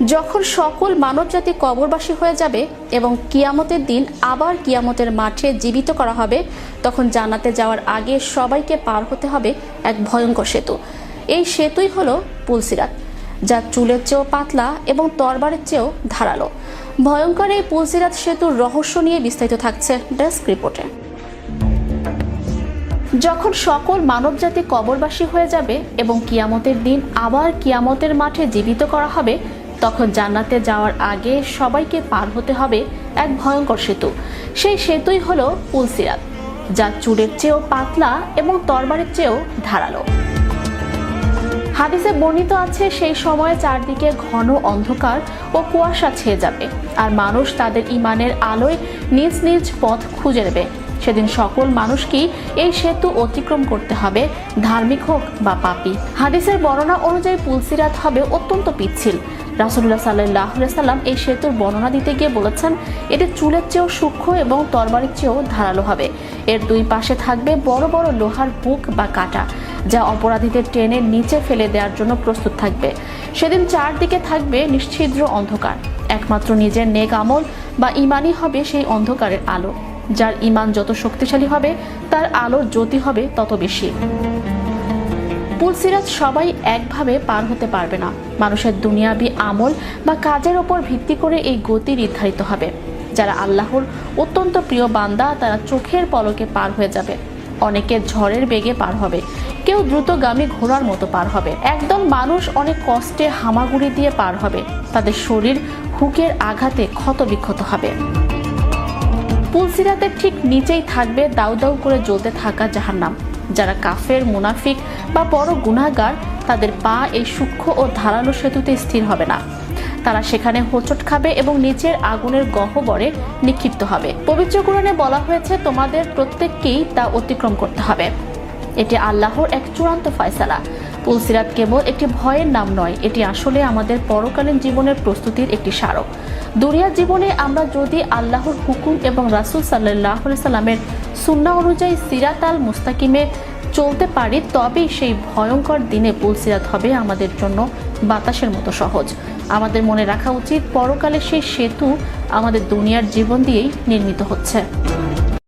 যখন সকল মানবজাতি কবরবাসী হয়ে যাবে এবং কিয়ামতের দিন আবার কিয়ামতের মাঠে জীবিত করা হবে, তখন জান্নাতে যাওয়ার আগে সবাইকে পার হতে হবে এক ভয়ঙ্কর সেতু। এই সেতুই হলো পুল সিরাত, যা চুলের চেয়েও পাতলা এবং তরবারের চেয়েও ধারালো। ভয়ঙ্কর এই পুল সিরাত সেতুর রহস্য নিয়ে বিস্তারিত থাকছে ডেস্ক রিপোর্টে। যখন সকল মানবজাতি কবরবাসী হয়ে যাবে এবং কিয়ামতের দিন আবার কিয়ামতের মাঠে জীবিত করা হবে, তখন জান্নাতে যাওয়ার আগে সবাইকে পার হতে হবে এক ভয়ঙ্কর সেতু। সেই সেতুই হলো পুল সিরাত, যা চুলের চেয়েও পাতলা এবং তরবারের চেয়েও ধারালো। হাদিসে বর্ণিত আছে, সেই সময়ে চারদিকে ঘন অন্ধকার ও কুয়াশা ছেয়ে যাবে, আর মানুষ তাদের ঈমানের আলোয় নিজ নিজ পথ খুঁজে নেবে। সেদিন সকল মানুষকেই এই সেতু অতিক্রম করতে হবে, ধার্মিক হোক বা পাপী। হাদিসের বর্ণনা অনুযায়ী পুল সিরাত হবে অত্যন্ত পিচ্ছিল। রাসূলুল্লাহ সাল্লাল্লাহু আলাইহি সাল্লাম এই সেতুর বর্ণনা দিতে গিয়ে বলেছেন, এটি চুলের চেয়েও সূক্ষ্ম এবং তরবারির চেয়েও ধারালো হবে। এর দুই পাশে থাকবে বড় বড় লোহার হুক বা কাঁটা, যা অপরাধীদের টেনে নিচে ফেলে দেওয়ার জন্য প্রস্তুত থাকবে। সেদিন চারদিকে থাকবে নিশ্ছিদ্র অন্ধকার, একমাত্র নিজের নেক আমল বা ঈমানই হবে সেই অন্ধকারের আলো। যার ঈমান যত শক্তিশালী হবে, তার আলোর জ্যোতি হবে তত বেশি। পুল সিরাত সবাই একভাবে পার হতে পারবে না। মানুষের দুনিয়াবি আমল বা কাজের ওপর ভিত্তি করে এই গতি নির্ধারিত হবে। যারা আল্লাহর অত্যন্ত প্রিয় বান্দা, তারা চোখের পলকে পার হয়ে যাবে। অনেকে ঝড়ের বেগে পার হবে, কেউ দ্রুতগামী ঘোড়ার মতো পার হবে। একদল মানুষ অনেক কষ্টে হামাগুড়ি দিয়ে পার হবে, তাদের শরীর হুকের আঘাতে ক্ষতবিক্ষত হবে। পুল সিরাতের ঠিক নিচেই থাকবে দাউ দাউ করে জ্বলতে থাকা জাহান্নাম। যারা কাফের, মুনাফিক বা বড় গুনাহগার, তাদের পা এই সূক্ষ্ম ও ধারালো সেতুতে স্থির হবে না। তারা সেখানে হোঁচট খাবে এবং নিচের আগুনের গহ্বরে নিক্ষিপ্ত হবে। পবিত্র কোরআনে বলা হয়েছে, তোমাদের প্রত্যেককেই তা অতিক্রম করতে হবে। এটি আল্লাহর এক চূড়ান্ত ফয়সালা। পুল সিরাত কেবল একটি ভয়ের নাম নয়, এটি আসলে আমাদের পরকালীন জীবনের প্রস্তুতির একটি স্মারক। দুনিয়ার জীবনে আমরা যদি আল্লাহর হুকুম এবং রাসূল সাল্লাল্লাহু আলাইহি সাল্লামের সুন্নাহ অনুযায়ী সিরাত আল মুস্তাকিমে চলতে পারি, তবেই সেই ভয়ঙ্কর দিনে পুল সিরাত হবে আমাদের জন্য বাতাসের মতো সহজ। আমাদের মনে রাখা উচিত, পরকালে সেই সেতু আমাদের দুনিয়ার জীবন দিয়েই নির্মিত হচ্ছে।